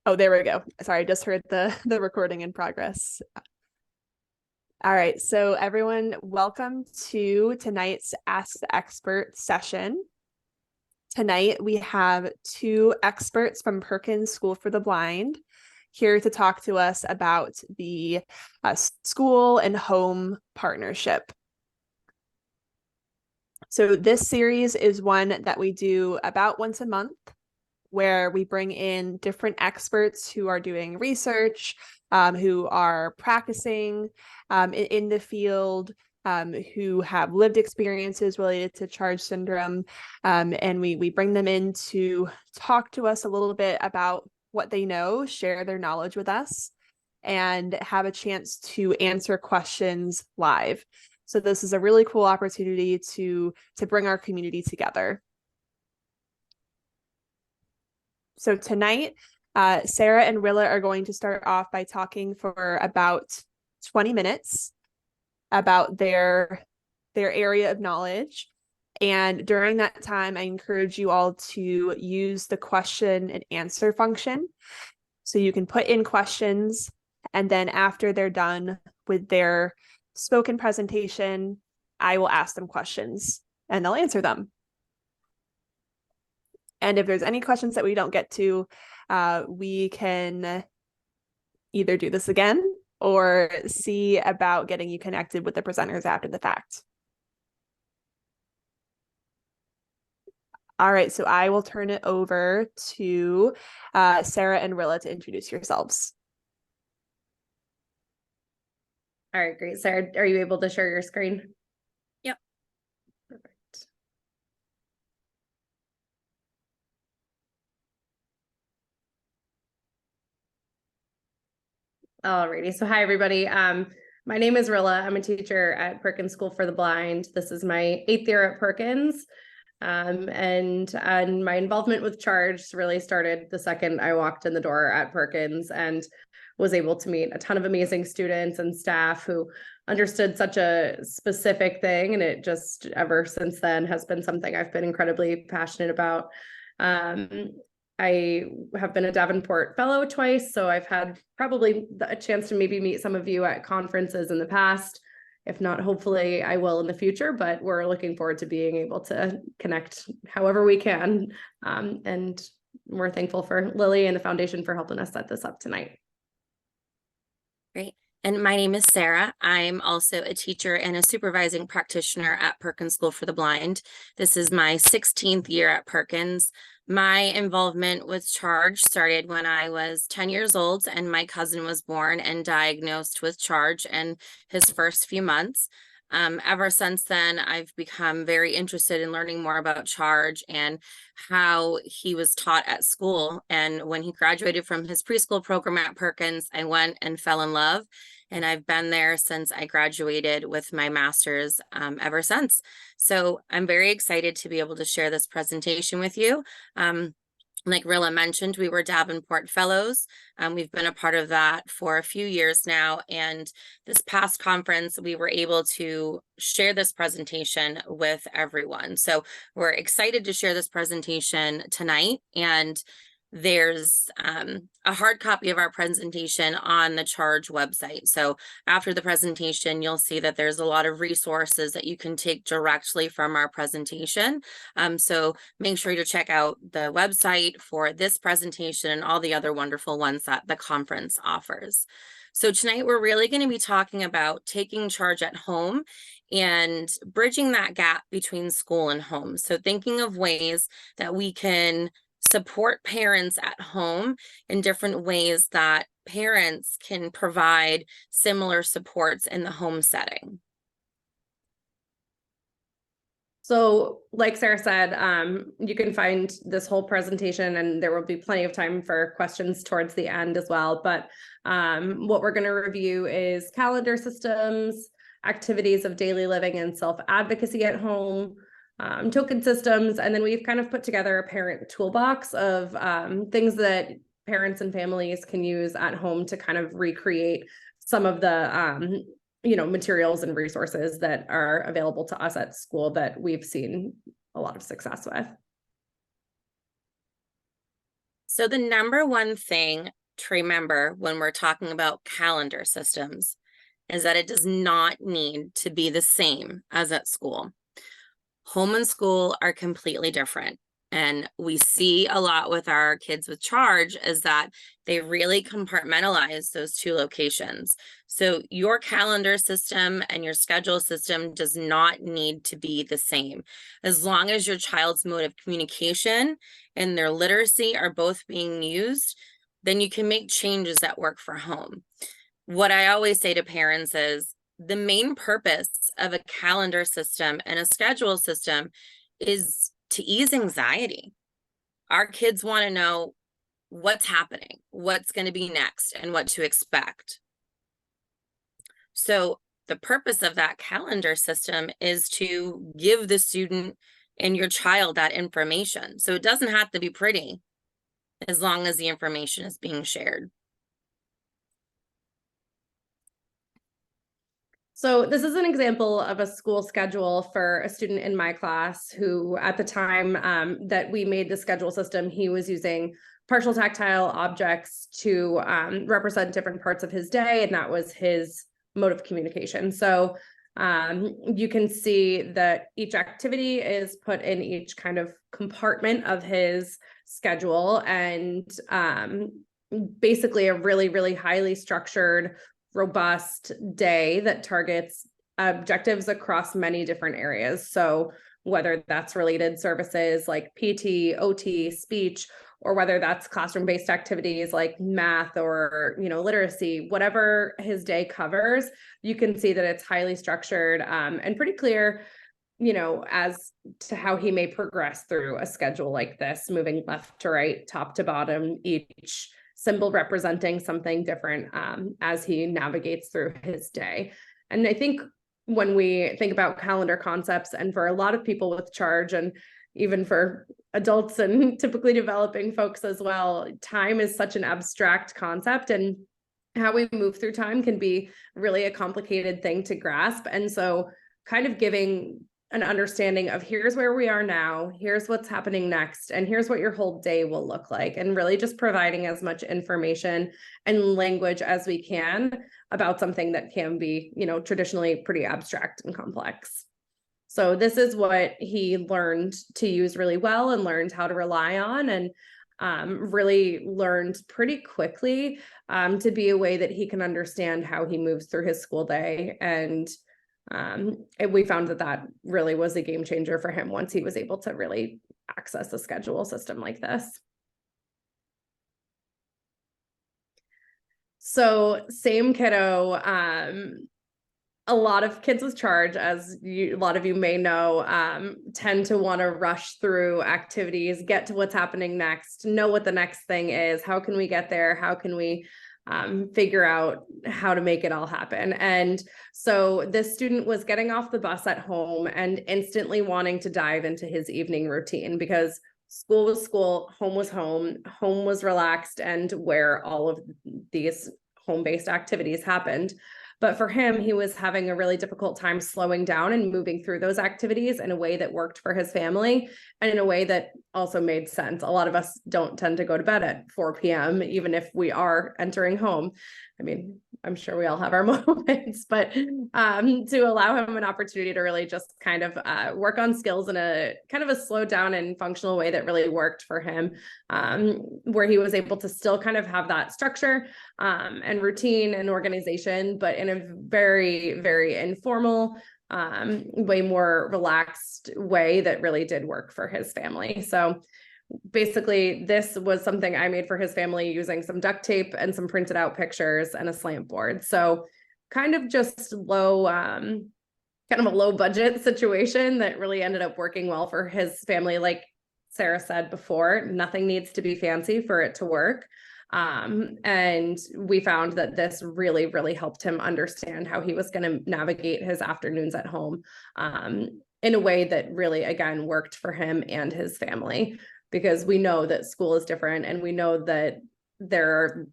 Oh, there we go. Sorry, I just heard the recording in progress. All right, so everyone, welcome to tonight's Ask the Expert session. Tonight, we have two experts from Perkins School for the Blind here to talk to us about the school and home partnership. So this series is one that we do about once a month, where we bring in different experts who are doing research, who are practicing in the field, who have lived experiences related to Charge syndrome. And we bring them in to talk to us a little bit about what they know, share their knowledge with us, and have a chance to answer questions live. So this is a really cool opportunity to bring our community together. So tonight, Sara and Rilla are going to start off by talking for about 20 minutes about their area of knowledge. And during that time, I encourage you all to use the question and answer function. So you can put in questions, and then after they're done with their spoken presentation, I will ask them questions and they'll answer them. And if there's any questions that we don't get to, we can either do this again or see about getting you connected with the presenters after the fact. All right, so I will turn it over to Sara and Rilla to introduce yourselves. All right, great. Sara, are you able to share your screen? Yep. Perfect. Alrighty, so hi everybody. My name is Rilla. I'm a teacher at Perkins School for the Blind. This is my 8th year at Perkins. And my involvement with Charge really started the second I walked in the door at Perkins and was able to meet a ton of amazing students and staff who understood such a specific thing. And it just ever since then has been something I've been incredibly passionate about. I have been a Davenport Fellow twice, so I've had probably a chance to maybe meet some of you at conferences in the past. If not, hopefully I will in the future, but we're looking forward to being able to connect however we can. And we're thankful for Lily and the foundation for helping us set this up tonight. Great. And my name is Sara. I'm also a teacher and a supervising practitioner at Perkins School for the Blind. This is my 16th year at Perkins. My involvement with Charge started when I was 10 years old and my cousin was born and diagnosed with Charge in his first few months. Ever since then, I've become very interested in learning more about Charge and how he was taught at school. And when he graduated from his preschool program at Perkins, I went and fell in love. And I've been there since I graduated with my master's ever since. So I'm very excited to be able to share this presentation with you. Like Rilla mentioned, we were Davenport Fellows. We've been a part of that for a few years now. And this past conference, we were able to share this presentation with everyone. So we're excited to share this presentation tonight. And there's a hard copy of our presentation on the Charge website. So after the presentation, you'll see that there's a lot of resources that you can take directly from our presentation. So make sure to check out the website for this presentation and all the other wonderful ones that the conference offers. So tonight we're really going to be talking about taking charge at home and bridging that gap between school and home. So thinking of ways that we can support parents at home in different ways that parents can provide similar supports in the home setting. So like Sara said, you can find this whole presentation and there will be plenty of time for questions towards the end as well. But what we're going to review is calendar systems, activities of daily living and self-advocacy at home, token systems, and then we've kind of put together a parent toolbox of things that parents and families can use at home to kind of recreate some of the materials and resources that are available to us at school that we've seen a lot of success with. So the number one thing to remember when we're talking about calendar systems is that it does not need to be the same as at school. Home and school are completely different. And we see a lot with our kids with charge is that they really compartmentalize those two locations. So your calendar system and your schedule system does not need to be the same. As long as your child's mode of communication and their literacy are both being used, then you can make changes that work for home. What I always say to parents is the main purpose of a calendar system and a schedule system is to ease anxiety. Our kids want to know what's happening, what's going to be next, and what to expect. So the purpose of that calendar system is to give the student and your child that information. So it doesn't have to be pretty as long as the information is being shared. So this is an example of a school schedule for a student in my class who at the time that we made the schedule system, he was using partial tactile objects to represent different parts of his day, and that was his mode of communication. So you can see that each activity is put in each kind of compartment of his schedule, and basically a really, really highly structured, robust day that targets objectives across many different areas. So whether that's related services like PT, OT, speech, or whether that's classroom-based activities like math or, literacy, whatever his day covers, you can see that it's highly structured and pretty clear, as to how he may progress through a schedule like this, moving left to right, top to bottom, each symbol representing something different as he navigates through his day. And I think when we think about calendar concepts, and for a lot of people with charge, and even for adults and typically developing folks as well, time is such an abstract concept, and how we move through time can be really a complicated thing to grasp. And so kind of giving an understanding of here's where we are now, here's what's happening next, and here's what your whole day will look like, and really just providing as much information and language as we can about something that can be, traditionally pretty abstract and complex. So this is what he learned to use really well and learned how to rely on, and really learned pretty quickly to be a way that he can understand how he moves through his school day. And we found that really was a game changer for him once he was able to really access a schedule system like this. So same kiddo, a lot of kids with charge, as a lot of you may know, tend to want to rush through activities, get to what's happening next, know what the next thing is, how can we get there, how can we figure out how to make it all happen. And so this student was getting off the bus at home and instantly wanting to dive into his evening routine, because school was school, home was home was relaxed, and where all of these home-based activities happened. But for him, he was having a really difficult time slowing down and moving through those activities in a way that worked for his family and in a way that also made sense. A lot of us don't tend to go to bed at 4 p.m., even if we are entering home. I mean, I'm sure we all have our moments, but to allow him an opportunity to really just kind of work on skills in a kind of a slowed down and functional way that really worked for him, where he was able to still kind of have that structure and routine and organization, but in a very, very informal, way more relaxed way that really did work for his family. So basically, this was something I made for his family using some duct tape and some printed out pictures and a slant board. So kind of just low, kind of a low budget situation that really ended up working well for his family. Like Sara said before, nothing needs to be fancy for it to work. And we found that this really, really helped him understand how he was going to navigate his afternoons at home in a way that really, again, worked for him and his family. Because we know that school is different, and we know that there are,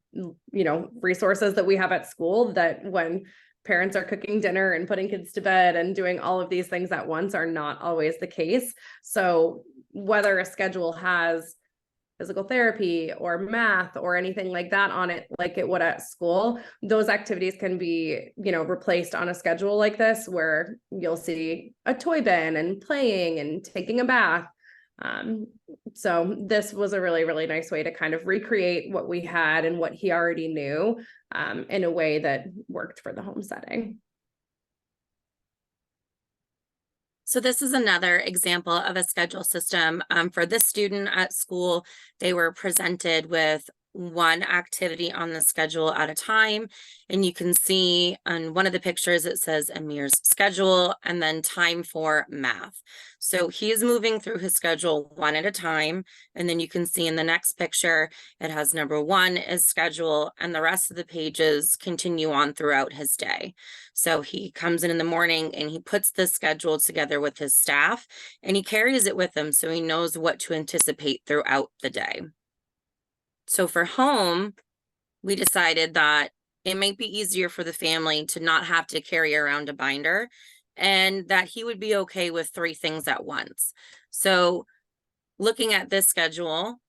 resources that we have at school that when parents are cooking dinner and putting kids to bed and doing all of these things at once are not always the case. So whether a schedule has physical therapy or math or anything like that on it, like it would at school, those activities can be, replaced on a schedule like this, where you'll see a toy bin and playing and taking a bath. So this was a really, really nice way to kind of recreate what we had and what he already knew, in a way that worked for the home setting. So this is another example of a schedule system. For this student at school, they were presented with one activity on the schedule at a time. And you can see on one of the pictures, it says Amir's schedule and then time for math. So he is moving through his schedule one at a time. And then you can see in the next picture, it has number 1 is schedule, and the rest of the pages continue on throughout his day. So he comes in the morning and he puts the schedule together with his staff and he carries it with him so he knows what to anticipate throughout the day. So for home, we decided that it might be easier for the family to not have to carry around a binder, and that he would be okay with 3 things at once. So looking at this schedule,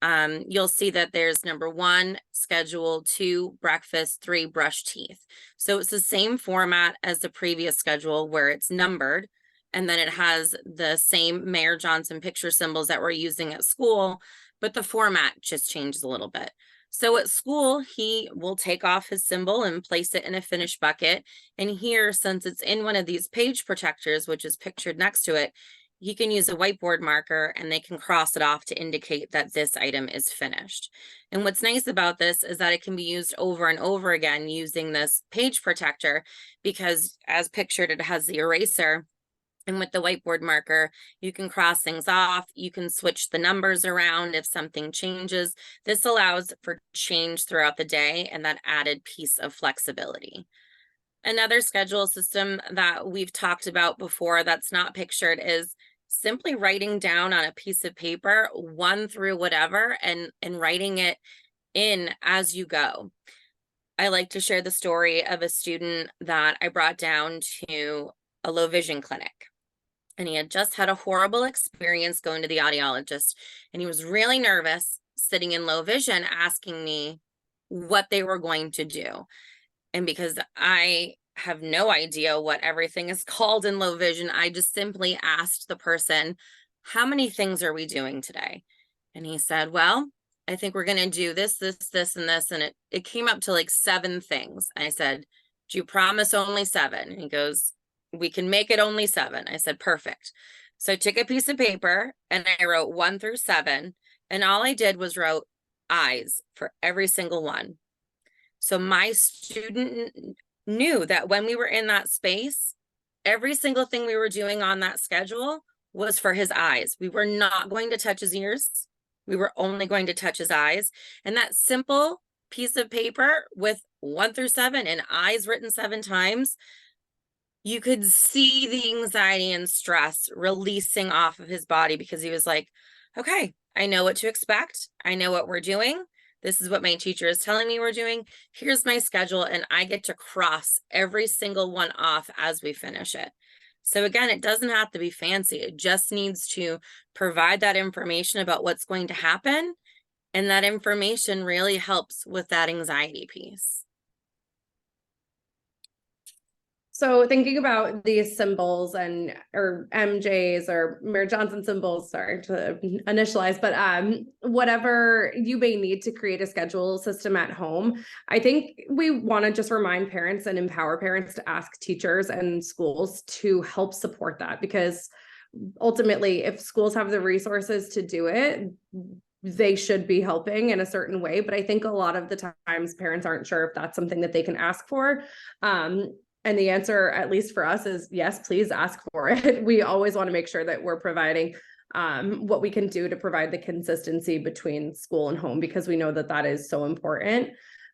you'll see that there's number 1, schedule, 2, breakfast, 3, brush teeth. So it's the same format as the previous schedule where it's numbered, and then it has the same Mayor Johnson picture symbols that we're using at school, but the format just changes a little bit. So at school, he will take off his symbol and place it in a finished bucket. And here, since it's in one of these page protectors, which is pictured next to it, he can use a whiteboard marker and they can cross it off to indicate that this item is finished. And what's nice about this is that it can be used over and over again using this page protector, because as pictured, it has the eraser. And with the whiteboard marker, you can cross things off. You can switch the numbers around if something changes. This allows for change throughout the day and that added piece of flexibility. Another schedule system that we've talked about before that's not pictured is simply writing down on a piece of paper 1 through whatever and writing it in as you go. I like to share the story of a student that I brought down to a low vision clinic. And he had just had a horrible experience going to the audiologist. And he was really nervous sitting in low vision, asking me what they were going to do. And because I have no idea what everything is called in low vision, I just simply asked the person, how many things are we doing today? And he said, well, I think we're going to do this, this, this, and this. And it came up to like 7 things. I said, do you promise only 7? And he goes, we can make it only 7. I said, perfect. So I took a piece of paper and I wrote 1 through 7. And all I did was wrote eyes for every single one. So my student knew that when we were in that space, every single thing we were doing on that schedule was for his eyes. We were not going to touch his ears. We were only going to touch his eyes. And that simple piece of paper with 1 through 7 and eyes written 7 times, you could see the anxiety and stress releasing off of his body, because he was like, okay, I know what to expect. I know what we're doing. This is what my teacher is telling me we're doing. Here's my schedule, and I get to cross every single one off as we finish it. So again, it doesn't have to be fancy. It just needs to provide that information about what's going to happen. And that information really helps with that anxiety piece. So thinking about these symbols or MJs or Mayor Johnson symbols, sorry to initialize, but whatever you may need to create a schedule system at home, I think we want to just remind parents and empower parents to ask teachers and schools to help support that, because ultimately, if schools have the resources to do it, they should be helping in a certain way. But I think a lot of the times parents aren't sure if that's something that they can ask for. And the answer, at least for us, is yes, please ask for it. We always want to make sure that we're providing what we can do to provide the consistency between school and home, because we know that that is so important.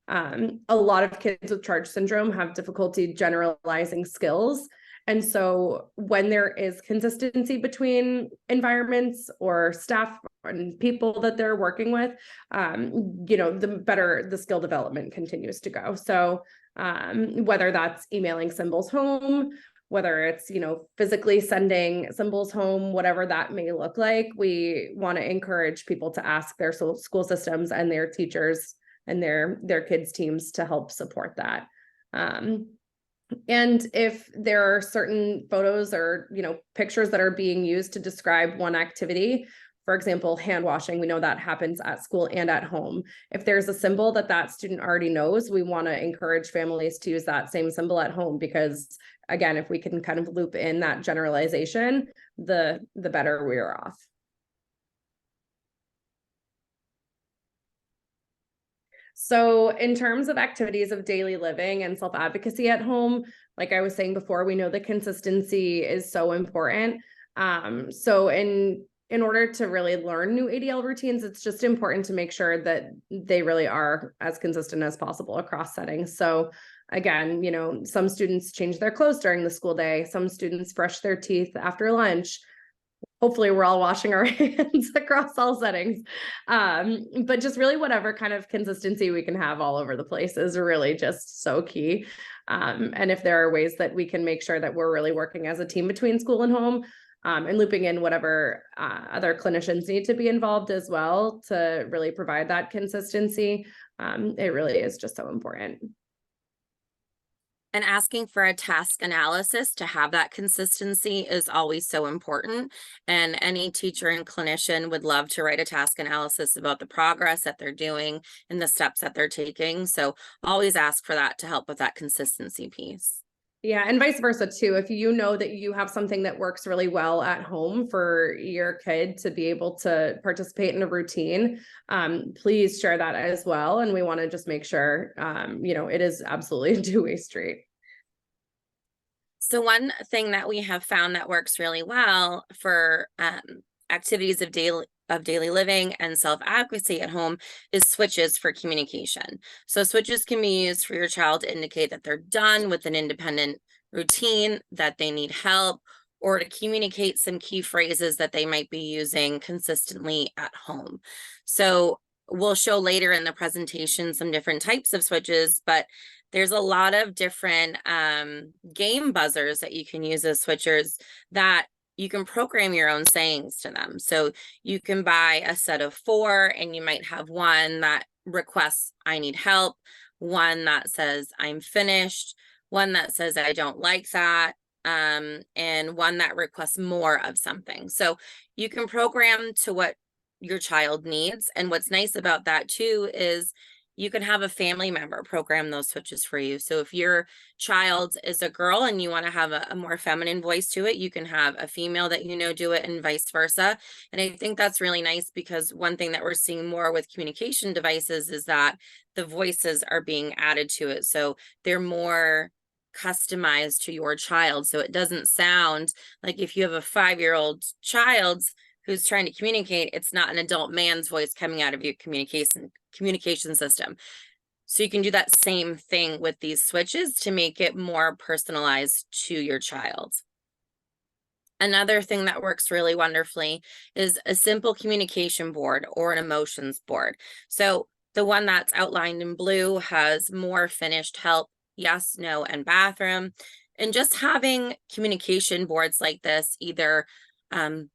A lot of kids with Charge syndrome have difficulty generalizing skills. And so when there is consistency between environments or staff and people that they're working with, the better the skill development continues to go. So whether that's emailing symbols home, whether it's, physically sending symbols home, whatever that may look like, we want to encourage people to ask their school systems and their teachers and their kids' teams to help support that. And if there are certain photos or, pictures that are being used to describe one activity, for example, hand washing, we know that happens at school and at home. If there's a symbol that student already knows, we want to encourage families to use that same symbol at home, because again, if we can kind of loop in that generalization, the better we're off. So in terms of activities of daily living and self-advocacy at home, like I was saying before, we know the consistency is so important. So in order to really learn new ADL routines, it's just important to make sure that they really are as consistent as possible across settings. So again, some students change their clothes during the school day. Some students brush their teeth after lunch. Hopefully we're all washing our hands across all settings. But just really whatever kind of consistency we can have all over the place is really just so key. And if there are ways that we can make sure that we're really working as a team between school and home, and looping in whatever other clinicians need to be involved as well to really provide that consistency, it really is just so important. And asking for a task analysis to have that consistency is always so important. And any teacher and clinician would love to write a task analysis about the progress that they're doing and the steps that they're taking. So always ask for that to help with that consistency piece. Yeah, and vice versa too. If you know that you have something that works really well at home for your kid to be able to participate in a routine, please share that as well. And we want to just make sure, it is absolutely a two-way street. So one thing that we have found that works really well for activities of daily living and self-advocacy at home is switches for communication. So switches can be used for your child to indicate that they're done with an independent routine, that they need help, or to communicate some key phrases that they might be using consistently at home. So we'll show later in the presentation some different types of switches, but there's a lot of different game buzzers that you can use as switchers that you can program your own sayings to them. So you can buy a set of 4 and you might have one that requests, I need help, one that says, I'm finished, one that says, I don't like that, and one that requests more of something. So you can program to what your child needs. And what's nice about that too is you can have a family member program those switches for you. So if your child is a girl and you want to have a more feminine voice to it, you can have a female that do it and vice versa. And I think that's really nice, because one thing that we're seeing more with communication devices is that the voices are being added to it. So they're more customized to your child. So it doesn't sound like if you have a 5-year-old child who's trying to communicate, it's not an adult man's voice coming out of your communication system. So you can do that same thing with these switches to make it more personalized to your child. Another thing that works really wonderfully is a simple communication board or an emotions board. So the one that's outlined in blue has more, finished, help, yes, no, and bathroom. And just having communication boards like this, either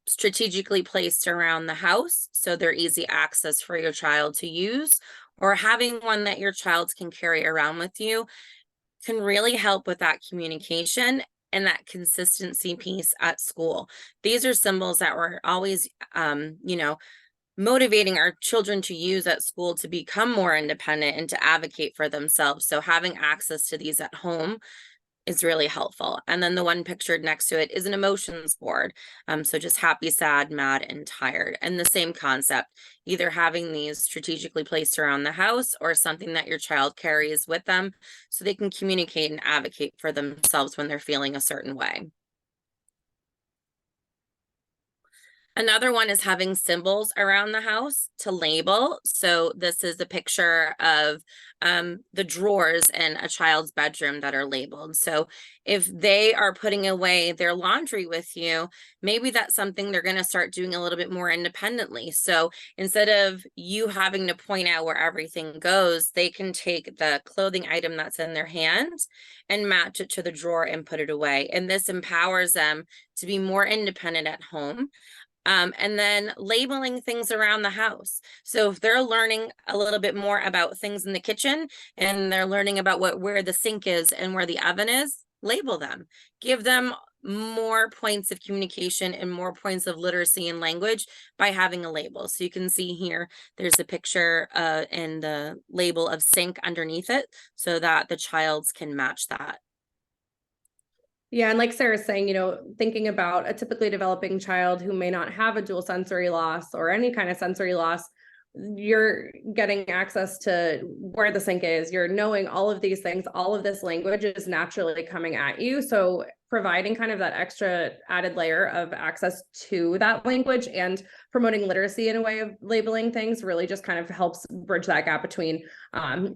strategically placed around the house so they're easy access for your child to use, or having one that your child can carry around with you, can really help with that communication and that consistency piece at school. These are symbols that we're always, motivating our children to use at school to become more independent and to advocate for themselves. So having access to these at home is really helpful. And then the one pictured next to it is an emotions board. So just happy, sad, mad, and tired. And the same concept, either having these strategically placed around the house or something that your child carries with them so they can communicate and advocate for themselves when they're feeling a certain way. Another one is having symbols around the house to label. So this is a picture of the drawers in a child's bedroom that are labeled. So if they are putting away their laundry with you, maybe that's something they're going to start doing a little bit more independently. So instead of you having to point out where everything goes, they can take the clothing item that's in their hand and match it to the drawer and put it away. And this empowers them to be more independent at home. And then labeling things around the house. So if they're learning a little bit more about things in the kitchen and they're learning about where the sink is and where the oven is, label them. Give them more points of communication and more points of literacy and language by having a label. So you can see here, there's a picture and the label of sink underneath it so that the childs can match that. Yeah, and like Sarah's saying, you know, thinking about a typically developing child who may not have a dual sensory loss or any kind of sensory loss, you're getting access to where the sink is, you're knowing all of these things, all of this language is naturally coming at you. So providing kind of that extra added layer of access to that language and promoting literacy in a way of labeling things really just kind of helps bridge that gap between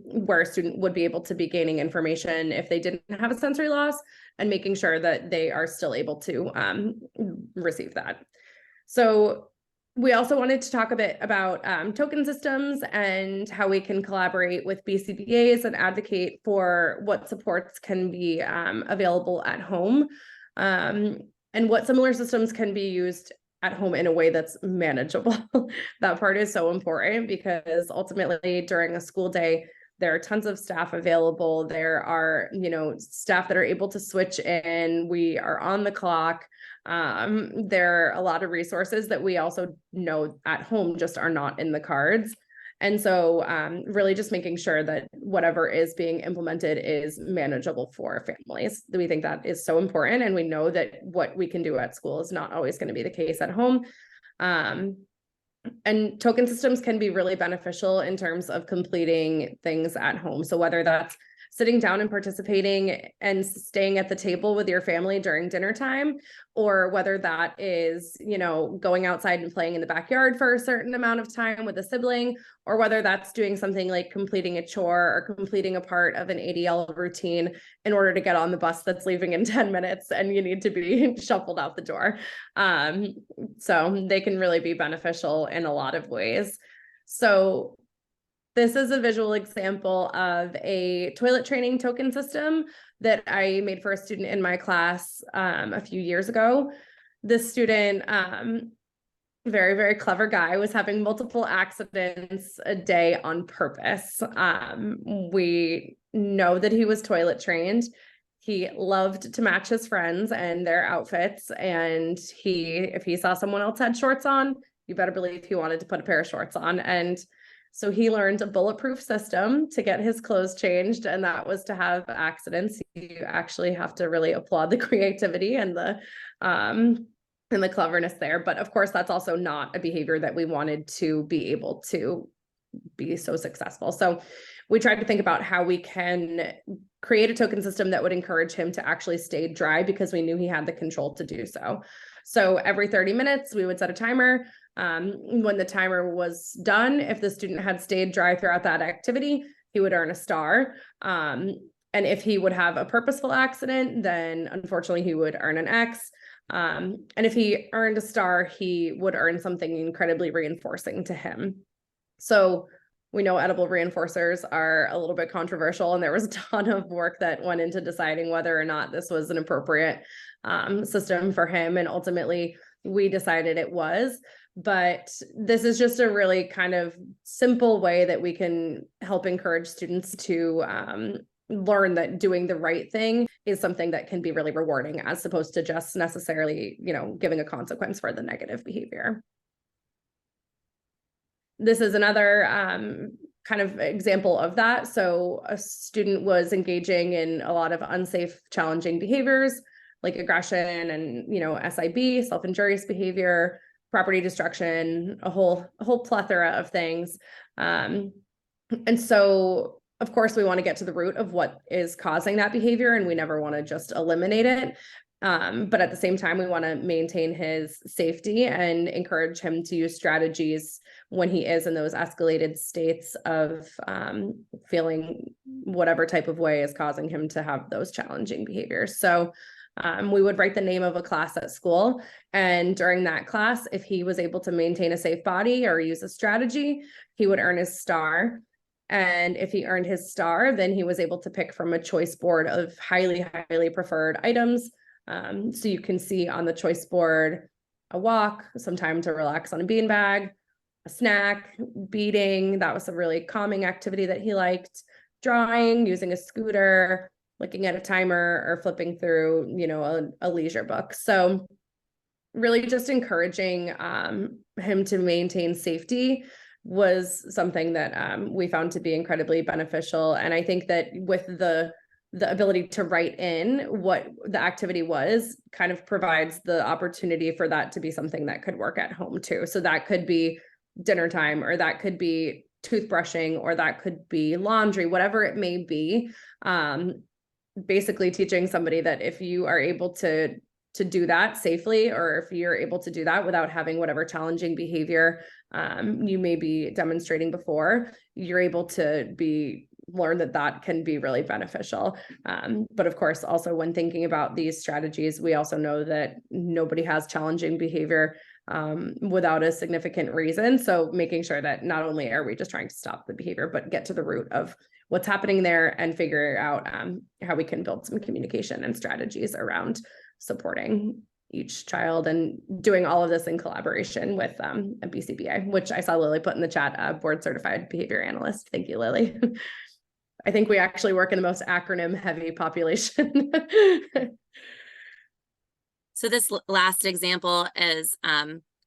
where a student would be able to be gaining information if they didn't have a sensory loss and making sure that they are still able to receive that. So we also wanted to talk a bit about token systems and how we can collaborate with BCBAs and advocate for what supports can be available at home, and what similar systems can be used at home in a way that's manageable. That part is so important because ultimately during a school day, there are tons of staff available. There are, you know, staff that are able to switch in. We are on the clock. There are a lot of resources that we also know at home just are not in the cards. And so really just making sure that whatever is being implemented is manageable for families. We think that is so important. And we know that what we can do at school is not always going to be the case at home. And token systems can be really beneficial in terms of completing things at home. So whether that's sitting down and participating and staying at the table with your family during dinner time, or whether that is, you know, going outside and playing in the backyard for a certain amount of time with a sibling, or whether that's doing something like completing a chore or completing a part of an ADL routine in order to get on the bus that's leaving in 10 minutes and you need to be shuffled out the door. So they can really be beneficial in a lot of ways. So this is a visual example of a toilet training token system that I made for a student in my class a few years ago. This student, very, very clever guy, was having multiple accidents a day on purpose. We know that he was toilet trained. He loved to match his friends and their outfits. And if he saw someone else had shorts on, you better believe he wanted to put a pair of shorts on. And so he learned a bulletproof system to get his clothes changed, and that was to have accidents. You actually have to really applaud the creativity and the cleverness there. But of course, that's also not a behavior that we wanted to be able to be so successful. So we tried to think about how we can create a token system that would encourage him to actually stay dry because we knew he had the control to do so. So every 30 minutes, we would set a timer. When the timer was done, if the student had stayed dry throughout that activity, he would earn a star. And if he would have a purposeful accident, then unfortunately he would earn an X. And if he earned a star, he would earn something incredibly reinforcing to him. So we know edible reinforcers are a little bit controversial, and there was a ton of work that went into deciding whether or not this was an appropriate system for him. And ultimately, we decided it was. But this is just a really kind of simple way that we can help encourage students to learn that doing the right thing is something that can be really rewarding, as opposed to just necessarily, you know, giving a consequence for the negative behavior. This is another kind of example of that. So a student was engaging in a lot of unsafe, challenging behaviors like aggression and, you know, SIB, self-injurious behavior, property destruction, a whole plethora of things. And so, of course, we want to get to the root of what is causing that behavior, and we never want to just eliminate it. But at the same time, we want to maintain his safety and encourage him to use strategies when he is in those escalated states of feeling whatever type of way is causing him to have those challenging behaviors. So we would write the name of a class at school. And during that class, if he was able to maintain a safe body or use a strategy, he would earn his star. And if he earned his star, then he was able to pick from a choice board of highly, highly preferred items. So you can see on the choice board, a walk, some time to relax on a beanbag, a snack, beading. That was a really calming activity that he liked. Drawing, using a scooter, looking at a timer, or flipping through, a leisure book. So really just encouraging him to maintain safety was something that we found to be incredibly beneficial. And I think that with the ability to write in what the activity was kind of provides the opportunity for that to be something that could work at home too. So that could be dinner time, or that could be toothbrushing, or that could be laundry, whatever it may be. Basically teaching somebody that if you are able to do that safely, or if you're able to do that without having whatever challenging behavior you may be demonstrating before, you're able to learn that can be really beneficial. But of course, also when thinking about these strategies, we also know that nobody has challenging behavior without a significant reason. So making sure that not only are we just trying to stop the behavior, but get to the root of what's happening there and figure out how we can build some communication and strategies around supporting each child, and doing all of this in collaboration with a BCBA, which I saw Lily put in the chat, board certified behavior analyst. Thank you, Lily. I think we actually work in the most acronym heavy population. So this last example is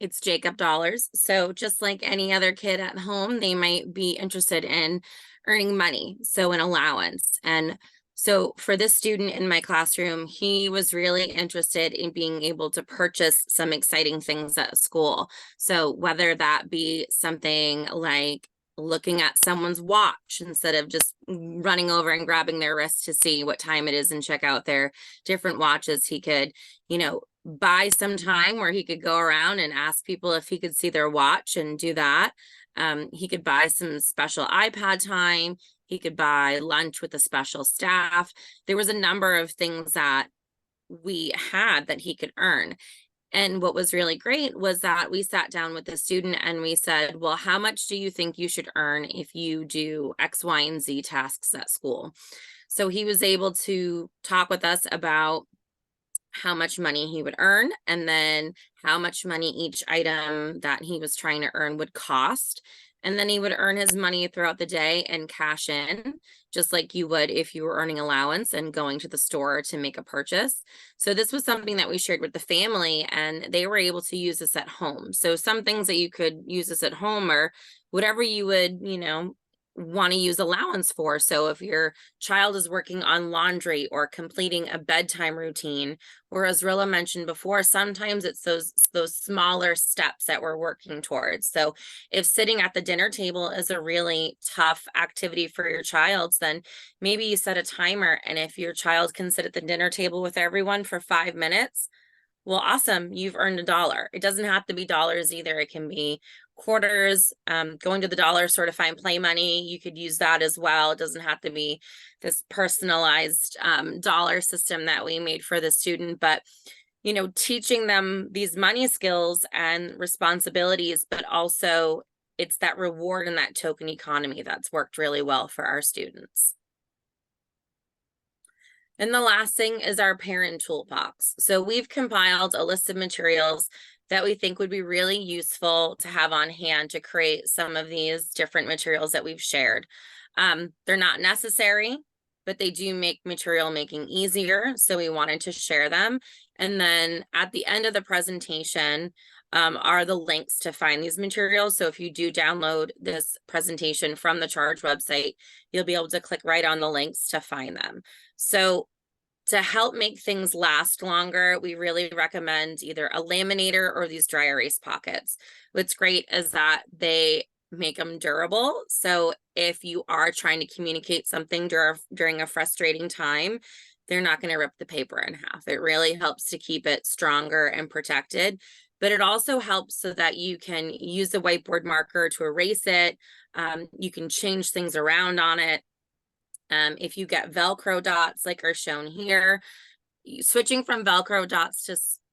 it's Jacob dollars. So just like any other kid at home, they might be interested in earning money, so an allowance. And so for this student in my classroom, he was really interested in being able to purchase some exciting things at school. So whether that be something like looking at someone's watch instead of just running over and grabbing their wrist to see what time it is and check out their different watches, he could, buy some time where he could go around and ask people if he could see their watch and do that. He could buy some special iPad time. He could buy lunch with a special staff. There was a number of things that we had that he could earn. And what was really great was that we sat down with the student and we said, well, how much do you think you should earn if you do X, Y, and Z tasks at school? So he was able to talk with us about how much money he would earn, and then how much money each item that he was trying to earn would cost. And then he would earn his money throughout the day and cash in, just like you would if you were earning allowance and going to the store to make a purchase. So this was something that we shared with the family, and they were able to use this at home. So some things that you could use this at home, or whatever you would, want to use allowance for. So if your child is working on laundry or completing a bedtime routine, or as Rilla mentioned before, sometimes it's those smaller steps that we're working towards. So if sitting at the dinner table is a really tough activity for your child, then maybe you set a timer, and if your child can sit at the dinner table with everyone for 5 minutes, well, awesome, you've earned $1. It doesn't have to be dollars either. It can be quarters, going to the dollar store to find play money. You could use that as well. It doesn't have to be this personalized dollar system that we made for the student, but teaching them these money skills and responsibilities, but also it's that reward and that token economy that's worked really well for our students. And the last thing is our parent toolbox. So we've compiled a list of materials that we think would be really useful to have on hand to create some of these different materials that we've shared. They're not necessary, but they do make material making easier. So we wanted to share them. And then at the end of the presentation are the links to find these materials. So if you do download this presentation from the Charge website, you'll be able to click right on the links to find them. So to help make things last longer, we really recommend either a laminator or these dry erase pockets. What's great is that they make them durable. So if you are trying to communicate something during a frustrating time, they're not going to rip the paper in half. It really helps to keep it stronger and protected. But it also helps so that you can use a whiteboard marker to erase it. You can change things around on it. If you get Velcro dots like are shown here, switching from Velcro dots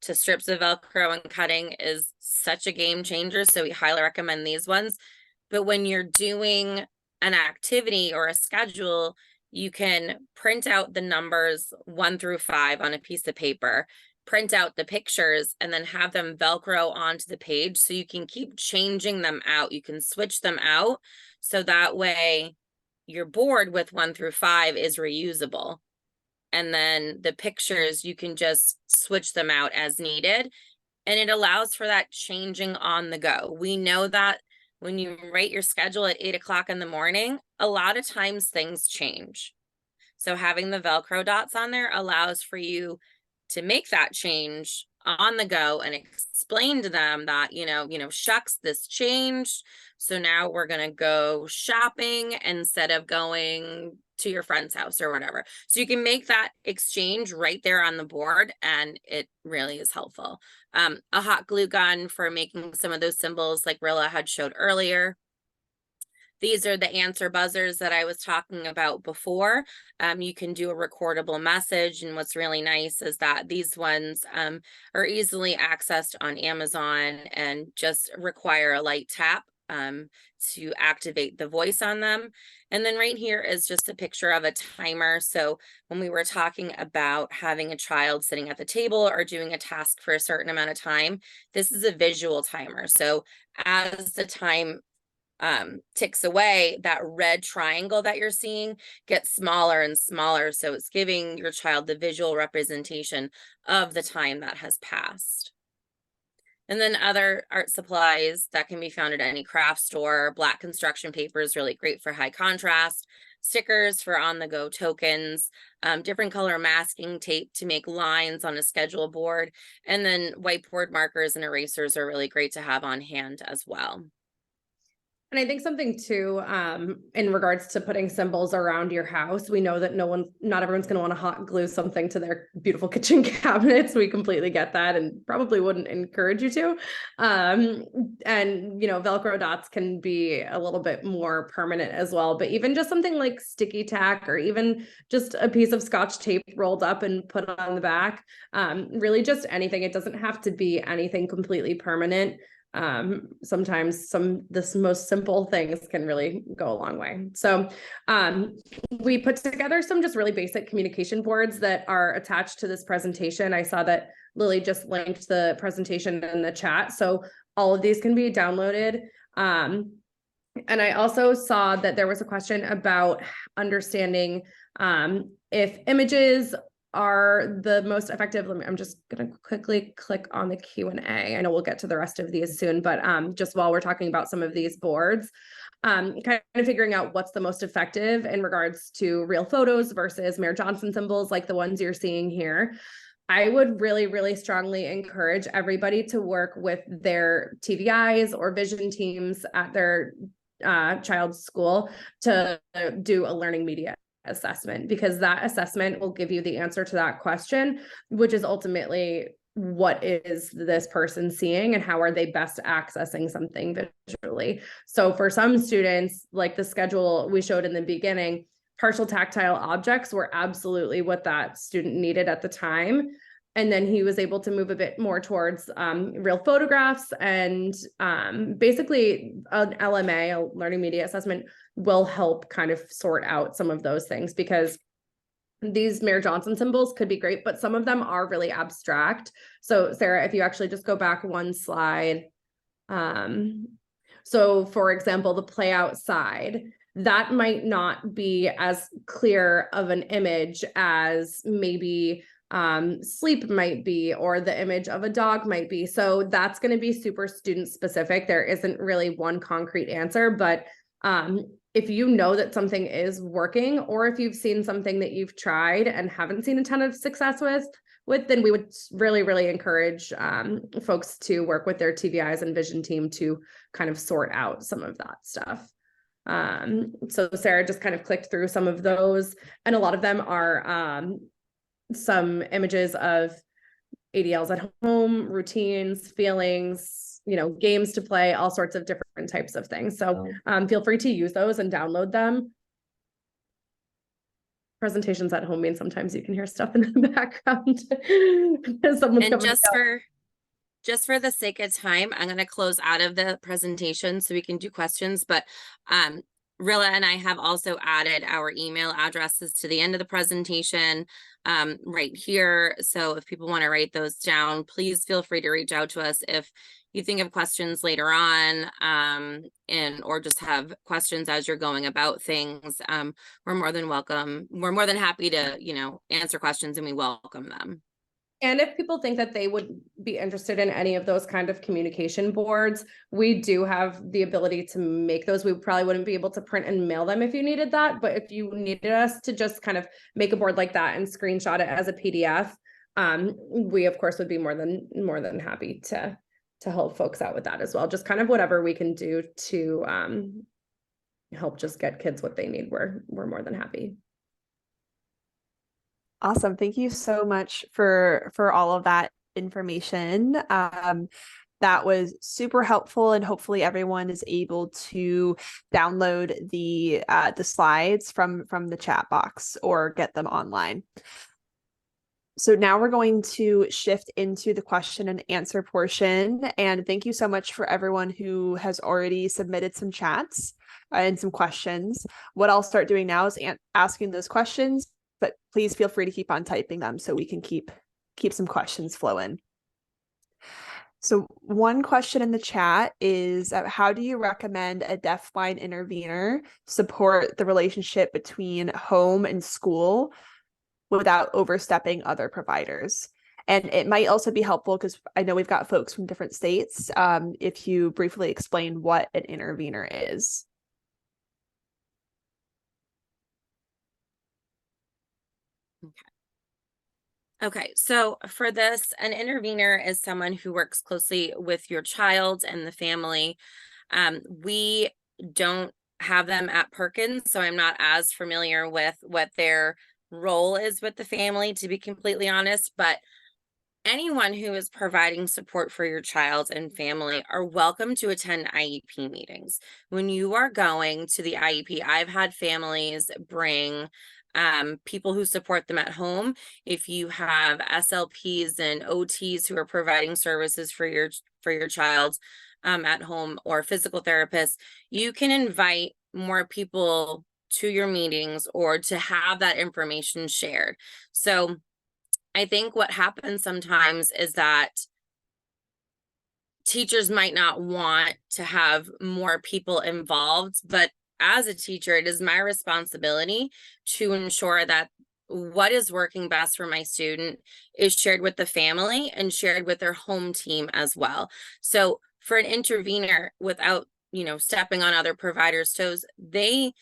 to strips of Velcro and cutting is such a game changer. So we highly recommend these ones. But when you're doing an activity or a schedule, you can print out the numbers 1 through 5 on a piece of paper, print out the pictures, and then have them Velcro onto the page so you can keep changing them out. You can switch them out so that way your board with 1 through 5 is reusable. And then the pictures, you can just switch them out as needed. And it allows for that changing on the go. We know that when you write your schedule at 8 o'clock in the morning, a lot of times things change. So having the Velcro dots on there allows for you to make that change on the go and explain to them that, shucks, this changed. So now we're going to go shopping instead of going to your friend's house or whatever. So you can make that exchange right there on the board, and it really is helpful. A hot glue gun for making some of those symbols like Rilla had showed earlier. These are the answer buzzers that I was talking about before. You can do a recordable message. And what's really nice is that these ones are easily accessed on Amazon and just require a light tap to activate the voice on them. And then right here is just a picture of a timer. So when we were talking about having a child sitting at the table or doing a task for a certain amount of time, this is a visual timer. So as the time ticks away, that red triangle that you're seeing gets smaller and smaller. So it's giving your child the visual representation of the time that has passed. And then other art supplies that can be found at any craft store. Black construction paper is really great for high contrast. Stickers for on-the-go tokens, different color masking tape to make lines on a schedule board, and then whiteboard markers and erasers are really great to have on hand as well. And I think something too, in regards to putting symbols around your house, we know that not everyone's going to want to hot glue something to their beautiful kitchen cabinets. We completely get that and probably wouldn't encourage you to. And, Velcro dots can be a little bit more permanent as well. But even just something like sticky tack or even just a piece of Scotch tape rolled up and put on the back, really just anything. It doesn't have to be anything completely permanent. Sometimes the most simple things can really go a long way. So we put together some just really basic communication boards that are attached to this presentation. I saw that Lily just linked the presentation in the chat. So all of these can be downloaded. And I also saw that there was a question about understanding if images are the most effective. I'm just going to quickly click on the Q&A. I know we'll get to the rest of these soon, but just while we're talking about some of these boards, kind of figuring out what's the most effective in regards to real photos versus Mayor Johnson symbols like the ones you're seeing here. I would really, really strongly encourage everybody to work with their TVIs or vision teams at their child's school to do a learning media assessment, because that assessment will give you the answer to that question, which is ultimately what is this person seeing and how are they best accessing something visually. So for some students, like the schedule we showed in the beginning, partial tactile objects were absolutely what that student needed at the time. And then he was able to move a bit more towards real photographs, and basically an LMA, a learning media assessment, will help kind of sort out some of those things, because these Mayor Johnson symbols could be great, but some of them are really abstract. So Sarah, if you actually just go back one slide. So for example, the play outside, that might not be as clear of an image as maybe sleep might be, or the image of a dog might be. So that's going to be super student specific. There isn't really one concrete answer, but if you know that something is working, or if you've seen something that you've tried and haven't seen a ton of success with, then we would really, really encourage folks to work with their TVIs and vision team to kind of sort out some of that stuff. So Sarah just kind of clicked through some of those, and a lot of them are some images of ADLs at home, routines, feelings, games to play, all sorts of different types of things. So feel free to use those and download them. Presentations at home means sometimes you can hear stuff in the background. Someone's And coming just for the sake of time, I'm going to close out of the presentation so we can do questions. But Rilla and I have also added our email addresses to the end of the presentation right here. So if people want to write those down, please feel free to reach out to us if you think of questions later on, or just have questions as you're going about things. We're more than welcome. We're more than happy to, answer questions, and we welcome them. And if people think that they would be interested in any of those kind of communication boards, we do have the ability to make those. We probably wouldn't be able to print and mail them if you needed that, but if you needed us to just kind of make a board like that and screenshot it as a PDF, we of course would be more than happy to help folks out with that as well. Just kind of whatever we can do to help just get kids what they need. We're more than happy. Awesome. Thank you so much for all of that information. That was super helpful, and hopefully everyone is able to download the slides from the chat box or get them online. So now we're going to shift into the question and answer portion. And thank you so much for everyone who has already submitted some chats and some questions. What I'll start doing now is asking those questions, but please feel free to keep on typing them so we can keep some questions flowing. So one question in the chat is, how do you recommend a deafblind intervener support the relationship between home and school without overstepping other providers? And it might also be helpful, because I know we've got folks from different states, if you briefly explain what an intervener is. Okay, so for this, an intervener is someone who works closely with your child and the family. We don't have them at Perkins, so I'm not as familiar with what their role is with the family, to be completely honest, but anyone who is providing support for your child and family are welcome to attend IEP meetings. When you are going to the IEP, I've had families bring people who support them at home. If you have SLPs and OTs who are providing services for your child at home, or physical therapists, you can invite more people to your meetings or to have that information shared. So I think what happens sometimes is that teachers might not want to have more people involved, but as a teacher, it is my responsibility to ensure that what is working best for my student is shared with the family and shared with their home team as well. So for an intervener, without, stepping on other providers' toes, they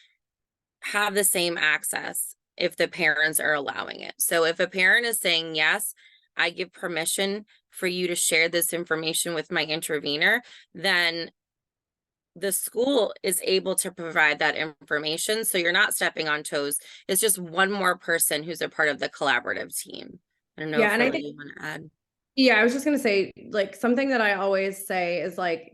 have the same access if the parents are allowing it. So if a parent is saying, yes, I give permission for you to share this information with my intervener, then the school is able to provide that information. So you're not stepping on toes. It's just one more person who's a part of the collaborative team. I don't know if Rilla, you want to add. Yeah, I was just going to say, like, something that I always say is, like,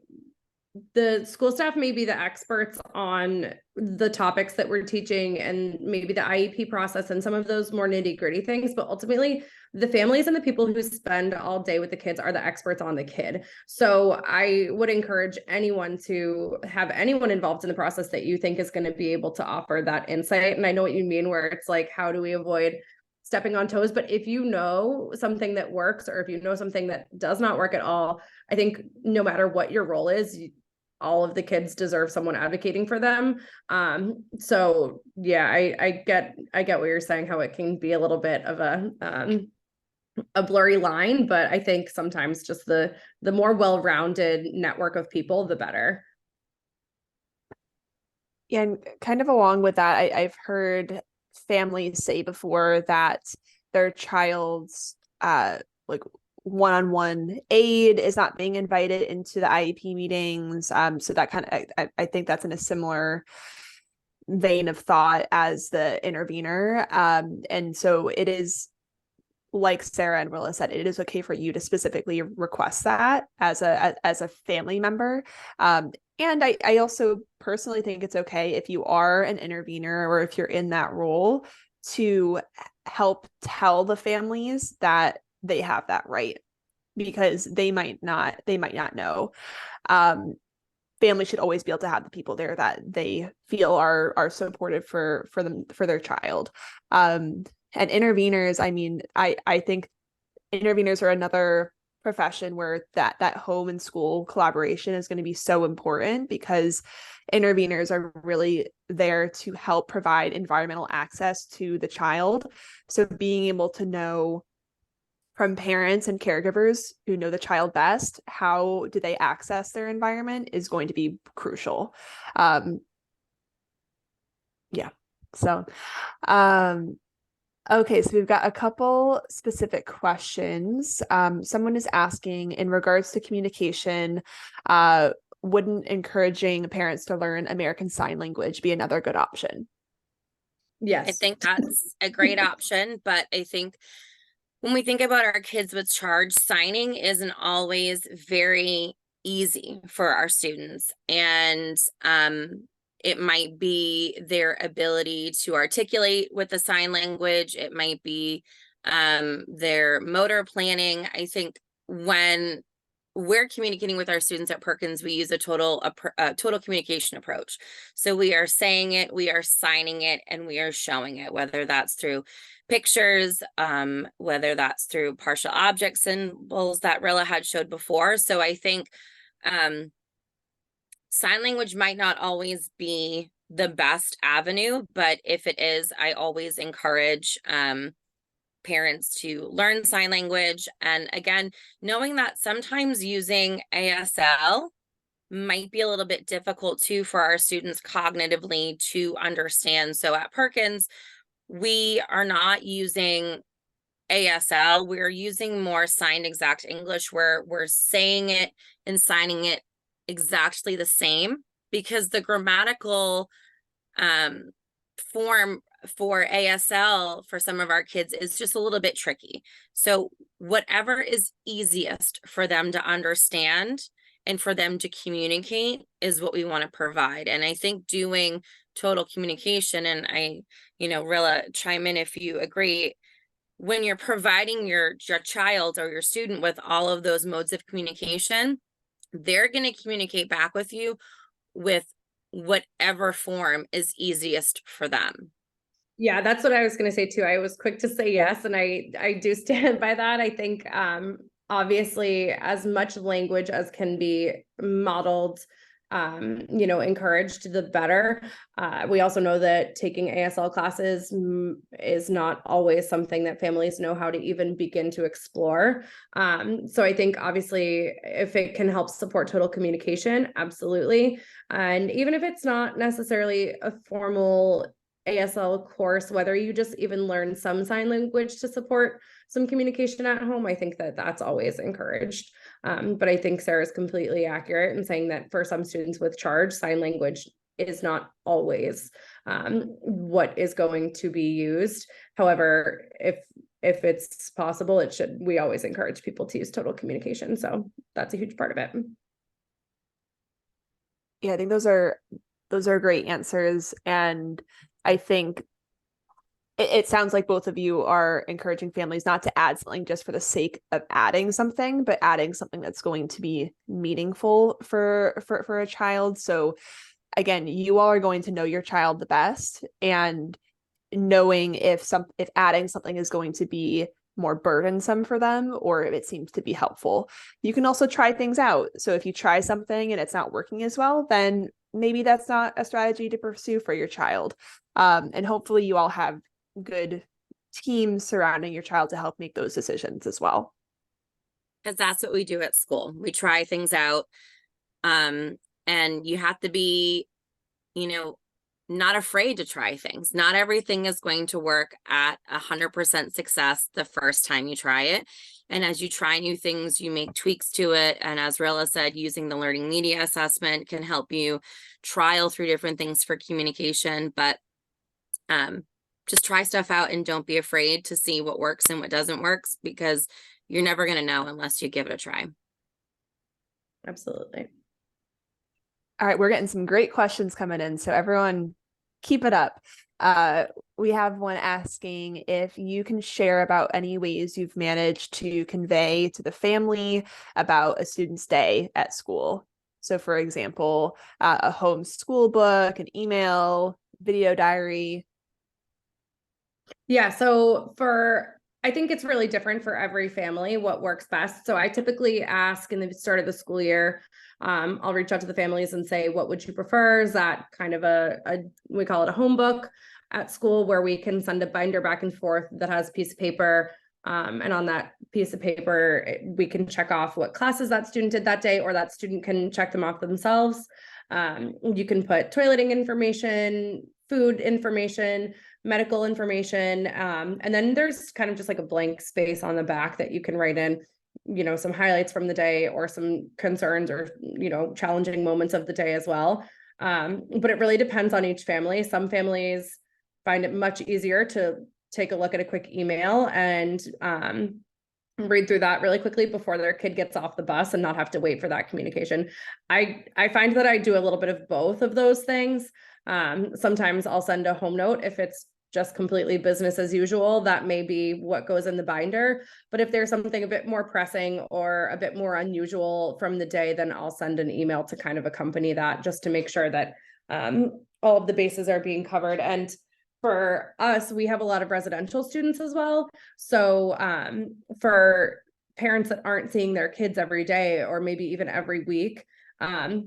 the school staff may be the experts on the topics that we're teaching and maybe the IEP process and some of those more nitty-gritty things, but ultimately the families and the people who spend all day with the kids are the experts on the kid. So I would encourage anyone to have anyone involved in the process that you think is going to be able to offer that insight. And I know what you mean, where it's like, how do we avoid stepping on toes? But if you know something that works, or if you know something that does not work at all, I think no matter what your role is, all of the kids deserve someone advocating for them. So yeah, I get what you're saying, how it can be a little bit of a blurry line, but I think sometimes just the more well-rounded network of people, the better. Yeah, and kind of along with that, I've heard families say before that their child's like one-on-one aid is not being invited into the IEP meetings. So that kind of, I think that's in a similar vein of thought as the intervener. And so it is like Sara and Rilla said, it is okay for you to specifically request that as a family member. And I also personally think it's okay if you are an intervener or if you're in that role to help tell the families that they have that right, because they might not know. Families should always be able to have the people there that they feel are supportive for their child. And interveners, I mean, I think interveners are another profession where that home and school collaboration is going to be so important, because interveners are really there to help provide environmental access to the child. So being able to know from parents and caregivers who know the child best, how do they access their environment is going to be crucial. Yeah. So, okay, so we've got a couple specific questions. Someone is asking, in regards to communication, wouldn't encouraging parents to learn American Sign Language be another good option? Yes. I think that's a great option, but I think when we think about our kids with charge, signing isn't always very easy for our students. And it might be their ability to articulate with the sign language. It might be their motor planning. I think when we're communicating with our students at Perkins, we use a total communication approach. So we are saying it, we are signing it, and we are showing it, whether that's through pictures, whether that's through partial object symbols that Rilla had showed before. So I think sign language might not always be the best avenue, but if it is, I always encourage parents to learn sign language. And again, knowing that sometimes using ASL might be a little bit difficult too for our students cognitively to understand. So at Perkins, we are not using ASL. We're using more signed exact English, where we're saying it and signing it exactly the same, because the grammatical form for ASL for some of our kids is just a little bit tricky. So whatever is easiest for them to understand and for them to communicate is what we want to provide. And I think doing total communication, and Rilla, chime in if you agree, when you're providing your child or your student with all of those modes of communication, they're going to communicate back with you with whatever form is easiest for them. Yeah, that's what I was going to say too. I was quick to say yes, and I do stand by that. I think obviously as much language as can be modeled, encouraged, the better. We also know that taking ASL classes is not always something that families know how to even begin to explore. So I think obviously if it can help support total communication, absolutely. And even if it's not necessarily a formal ASL course, whether you just even learn some sign language to support some communication at home, I think that that's always encouraged. But I think Sarah's completely accurate in saying that for some students with charge, sign language is not always what is going to be used. However, if it's possible, we always encourage people to use total communication. So that's a huge part of it. Yeah, I think those are great answers. And I think it sounds like both of you are encouraging families not to add something just for the sake of adding something, but adding something that's going to be meaningful for a child. So again, you all are going to know your child the best, and knowing if adding something is going to be more burdensome for them or if it seems to be helpful. You can also try things out. So if you try something and it's not working as well, then maybe that's not a strategy to pursue for your child. And hopefully you all have good teams surrounding your child to help make those decisions as well. Because that's what we do at school. We try things out. And you have to be, not afraid to try things. Not everything is going to work at 100% success the first time you try it. And as you try new things, you make tweaks to it. And as Rilla said, using the learning media assessment can help you trial through different things for communication. But just try stuff out and don't be afraid to see what works and what doesn't work, because you're never going to know unless you give it a try. Absolutely. All right, we're getting some great questions coming in, so everyone keep it up. We have one asking if you can share about any ways you've managed to convey to the family about a student's day at school. So for example, a home school book, an email, video diary. Yeah, I think it's really different for every family what works best. So I typically ask in the start of the school year, I'll reach out to the families and say, what would you prefer? Is that kind of we call it a home book at school, where we can send a binder back and forth that has a piece of paper. And on that piece of paper, we can check off what classes that student did that day, or that student can check them off themselves. You can put toileting information, food information, medical information. And then there's kind of just like a blank space on the back that you can write in, some highlights from the day, or some concerns, or, challenging moments of the day as well. But it really depends on each family. Some families find it much easier to take a look at a quick email and read through that really quickly before their kid gets off the bus and not have to wait for that communication. I find that I do a little bit of both of those things. Sometimes I'll send a home note if it's just completely business as usual. That may be what goes in the binder. But if there's something a bit more pressing or a bit more unusual from the day, then I'll send an email to kind of accompany that, just to make sure that all of the bases are being covered. And for us, we have a lot of residential students as well. So for parents that aren't seeing their kids every day, or maybe even every week, I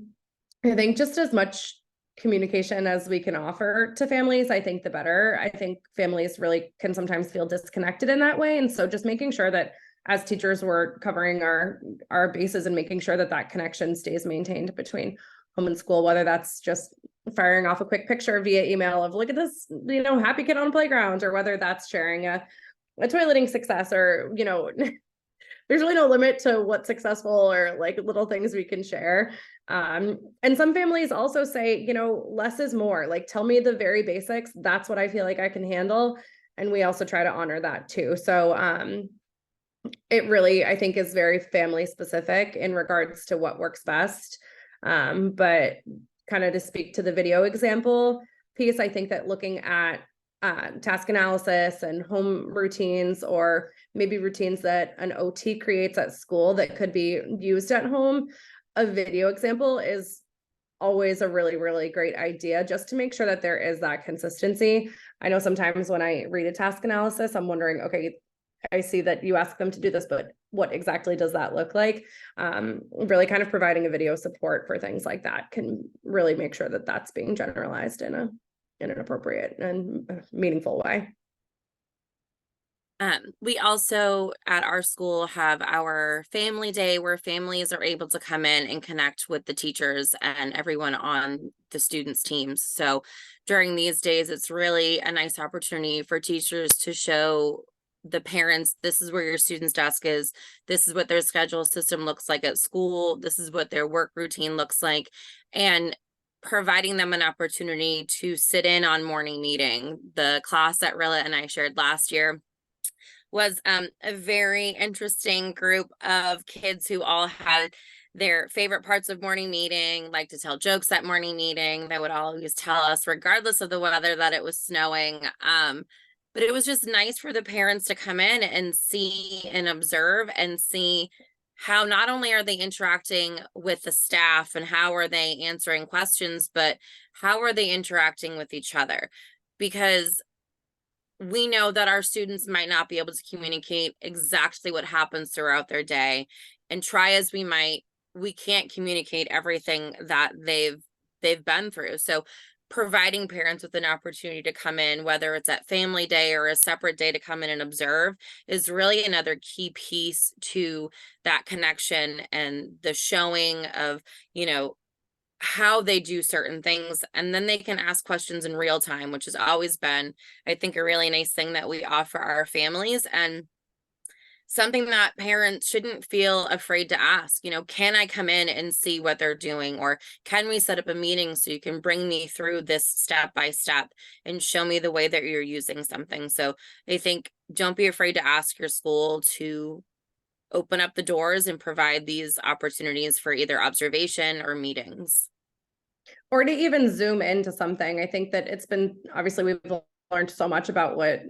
think just as much communication as we can offer to families, I think the better. I think families really can sometimes feel disconnected in that way. And so just making sure that as teachers, we're covering our bases and making sure that that connection stays maintained between home and school, whether that's just firing off a quick picture via email of, look at this, happy kid on a playground, or whether that's sharing a toileting success, or, there's really no limit to what's successful, or like little things we can share. And some families also say, less is more. Like, tell me the very basics. That's what I feel like I can handle. And we also try to honor that too. So it really, I think, is very family specific in regards to what works best. But kind of to speak to the video example piece, I think that looking at task analysis and home routines, or maybe routines that an OT creates at school that could be used at home, a video example is always a really, really great idea, just to make sure that there is that consistency. I know sometimes when I read a task analysis, I'm wondering, okay, I see that you ask them to do this, but what exactly does that look like? Really kind of providing a video support for things like that can really make sure that that's being generalized in an appropriate and meaningful way. We also at our school have our family day, where families are able to come in and connect with the teachers and everyone on the students' teams. So during these days, it's really a nice opportunity for teachers to show the parents, this is where your student's desk is, this is what their schedule system looks like at school, this is what their work routine looks like, and providing them an opportunity to sit in on morning meeting. The class that Rilla and I shared last year was a very interesting group of kids who all had their favorite parts of morning meeting, like to tell jokes at morning meeting. They would always tell us, regardless of the weather, that it was snowing. But it was just nice for the parents to come in and see and observe and see how not only are they interacting with the staff and how are they answering questions, but how are they interacting with each other? Because we know that our students might not be able to communicate exactly what happens throughout their day, and try as we might, we can't communicate everything that they've been through. So providing parents with an opportunity to come in, whether it's at family day or a separate day to come in and observe, is really another key piece to that connection and the showing of, how they do certain things. And then they can ask questions in real time, which has always been, I think, a really nice thing that we offer our families. And something that parents shouldn't feel afraid to ask. Can I come in and see what they're doing? Or can we set up a meeting so you can bring me through this step by step and show me the way that you're using something? So I think don't be afraid to ask your school to open up the doors and provide these opportunities for either observation or meetings. Or to even zoom into something. I think that it's been, obviously we've learned so much about what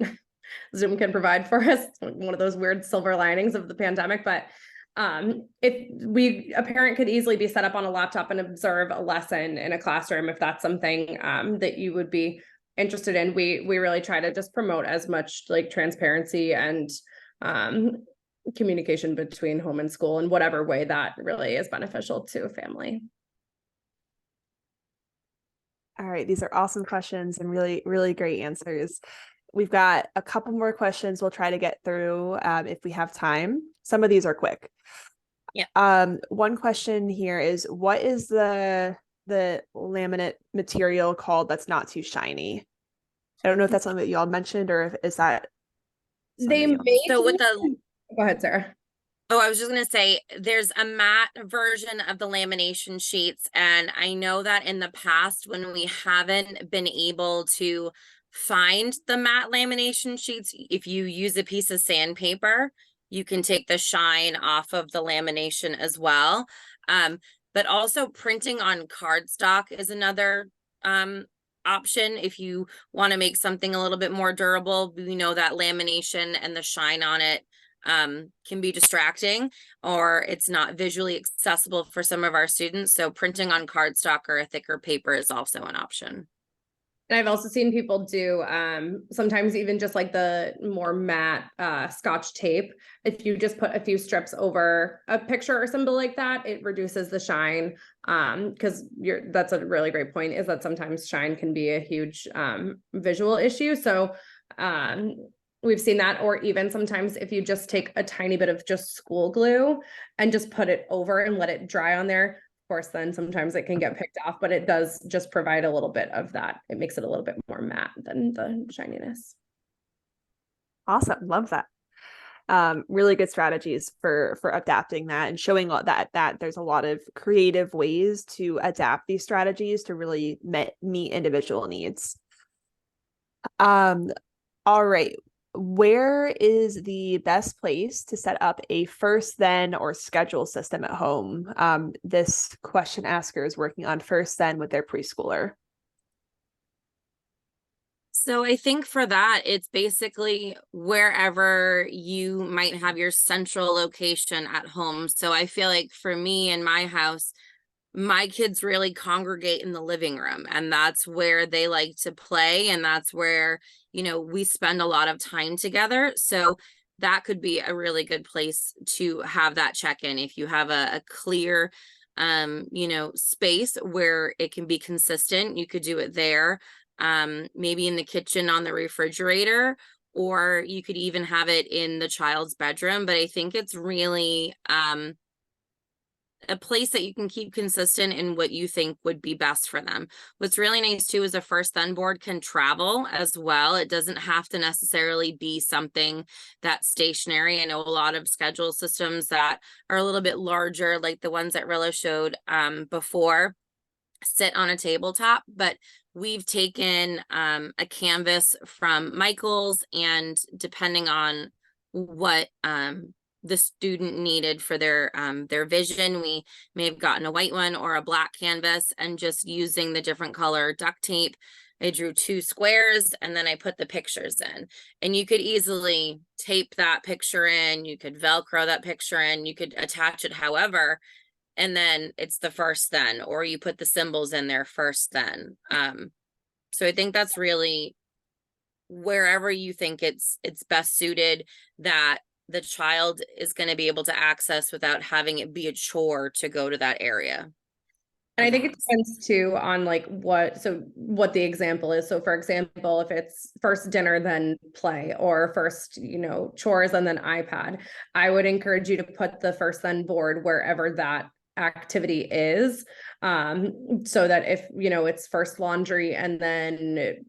Zoom can provide for us. One of those weird silver linings of the pandemic, but a parent could easily be set up on a laptop and observe a lesson in a classroom if that's something that you would be interested in. We really try to just promote as much like transparency and communication between home and school in whatever way that really is beneficial to a family. All right, these are awesome questions and really, really great answers. We've got a couple more questions we'll try to get through if we have time. Some of these are quick. Yeah. One question here is, what is the laminate material called that's not too shiny? I don't know if that's something that y'all mentioned or if is that They something else? made So with the Go ahead, Sarah. Oh, I was just going to say there's a matte version of the lamination sheets. And I know that in the past, when we haven't been able to find the matte lamination sheets, if you use a piece of sandpaper, you can take the shine off of the lamination as well. But also printing on cardstock is another option if you want to make something a little bit more durable. We know that lamination and the shine on it can be distracting, or it's not visually accessible for some of our students. So printing on cardstock or a thicker paper is also an option. And I've also seen people do sometimes even just like the more matte Scotch tape. If you just put a few strips over a picture or something like that, it reduces the shine. Because that's a really great point, is that sometimes shine can be a huge visual issue. So we've seen that, or even sometimes if you just take a tiny bit of just school glue and just put it over and let it dry on there. Of course, then sometimes it can get picked off, but it does just provide a little bit of that. It makes it a little bit more matte than the shininess. Awesome. Love that. Really good strategies for adapting that and showing that there's a lot of creative ways to adapt these strategies to really meet individual needs. All right. Where is the best place to set up a first then or schedule system at home? This question asker is working on first then with their preschooler. So I think for that, it's basically wherever you might have your central location at home. So I feel like for me in my house, my kids really congregate in the living room, and that's where they like to play. And that's where, we spend a lot of time together. So that could be a really good place to have that check-in. If you have a clear, space where it can be consistent, you could do it there. Maybe in the kitchen on the refrigerator, or you could even have it in the child's bedroom. But I think it's really, a place that you can keep consistent in what you think would be best for them. What's really nice too is a first then board can travel as well. It doesn't have to necessarily be something that's stationary. I know a lot of schedule systems that are a little bit larger, like the ones that Rilla showed before, sit on a tabletop, but we've taken a canvas from Michael's, and depending on what the student needed for their vision, we may have gotten a white one or a black canvas, and just using the different color duct tape, I drew 2 squares and then I put the pictures in. And you could easily tape that picture in, you could Velcro that picture in, you could attach it however, and then it's the first then, or you put the symbols in there first then. So I think that's really wherever you think it's best suited, that the child is going to be able to access without having it be a chore to go to that area. And I think it depends too on like what the example is. So for example, if it's first dinner, then play, or first, chores and then iPad, I would encourage you to put the first then board wherever that activity is. So that if, it's first laundry and then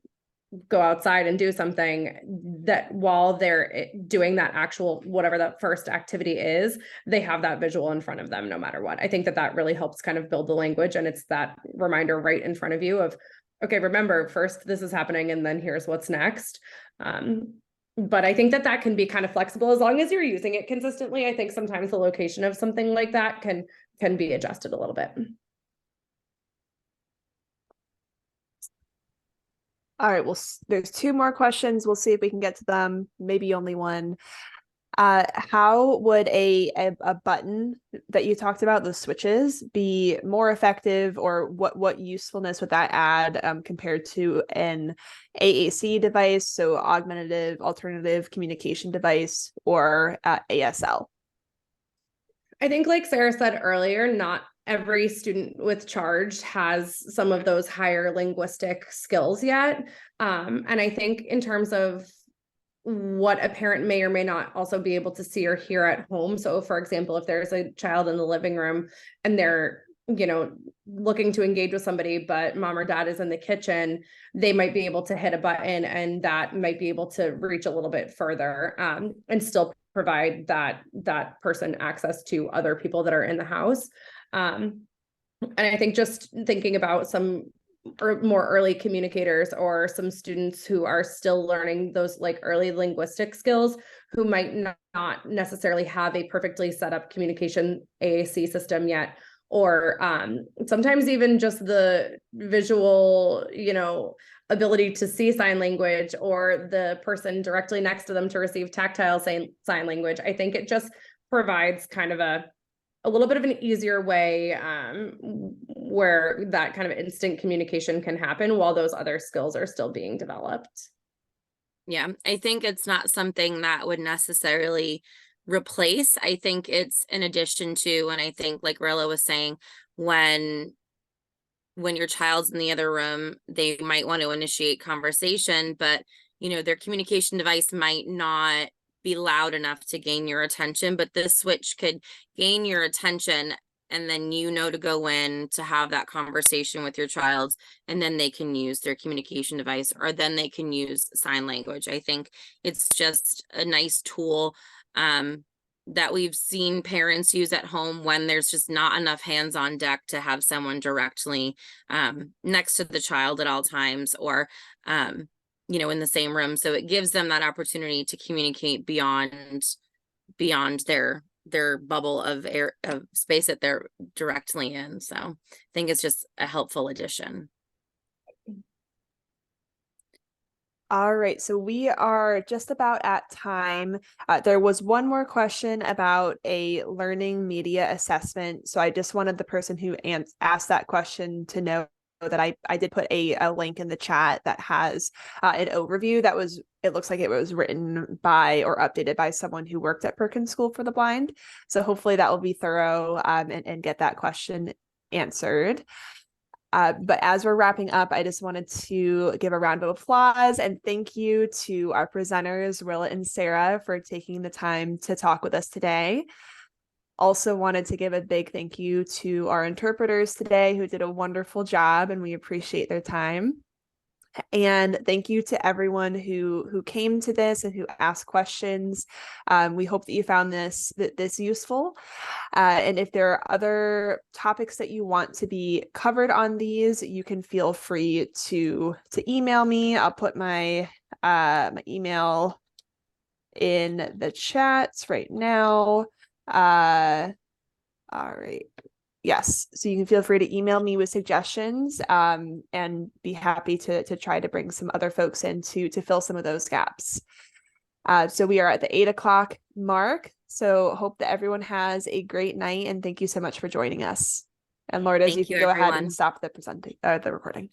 go outside and do something, that while they're doing that actual, whatever that first activity is, they have that visual in front of them no matter what. I think that that really helps kind of build the language, and it's that reminder right in front of you of, okay, remember, first this is happening and then here's what's next. But I think that that can be kind of flexible as long as you're using it consistently. I think sometimes the location of something like that can be adjusted a little bit. All right, well, there's 2 more questions. We'll see if we can get to them. Maybe only one. How would a button that you talked about, those switches, be more effective, or what usefulness would that add compared to an AAC device, so augmentative alternative communication device, or ASL? I think, like Sarah said earlier, not every student with charge has some of those higher linguistic skills yet. And I think in terms of what a parent may or may not also be able to see or hear at home. So for example, if there's a child in the living room and they're, you know, looking to engage with somebody, but mom or dad is in the kitchen, they might be able to hit a button and that might be able to reach a little bit further, and still provide that person access to other people that are in the house. And I think just thinking about some more early communicators or some students who are still learning those like early linguistic skills, who might not necessarily have a perfectly set up communication AAC system yet, or sometimes even just the visual, you know, ability to see sign language, or the person directly next to them to receive tactile sign language. I think it just provides kind of a little bit of an easier way where that kind of instant communication can happen while those other skills are still being developed. Yeah, I think it's not something that would necessarily replace. I think it's in addition to, and I think like Rilla was saying, when your child's in the other room, they might want to initiate conversation, but you know, their communication device might not be loud enough to gain your attention, but this switch could gain your attention, and then you know to go in to have that conversation with your child, and then they can use their communication device, or then they can use sign language. I think it's just a nice tool that we've seen parents use at home when there's just not enough hands on deck to have someone directly next to the child at all times, or you know, in the same room. So it gives them that opportunity to communicate beyond their bubble of air, of space that they're directly in. So I think it's just a helpful addition. All right, so we are just about at time. There was one more question about a learning media assessment. So I just wanted the person who asked that question to know that I did put a link in the chat that has an overview that was, it looks like it was written by or updated by someone who worked at Perkins School for the Blind. So hopefully that will be thorough and get that question answered. But as we're wrapping up, I just wanted to give a round of applause and thank you to our presenters, Rilla and Sara, for taking the time to talk with us today. Also wanted to give a big thank you to our interpreters today, who did a wonderful job, and we appreciate their time. And thank you to everyone who came to this and who asked questions. We hope that you found this useful. And if there are other topics that you want to be covered on these, you can feel free to email me. I'll put my my email in the chats right now. All right. Yes, so you can feel free to email me with suggestions, and be happy to try to bring some other folks in to fill some of those gaps. So we are at the 8 o'clock mark. So hope that everyone has a great night, and thank you so much for joining us. And Lourdes, you can go ahead and stop the recording.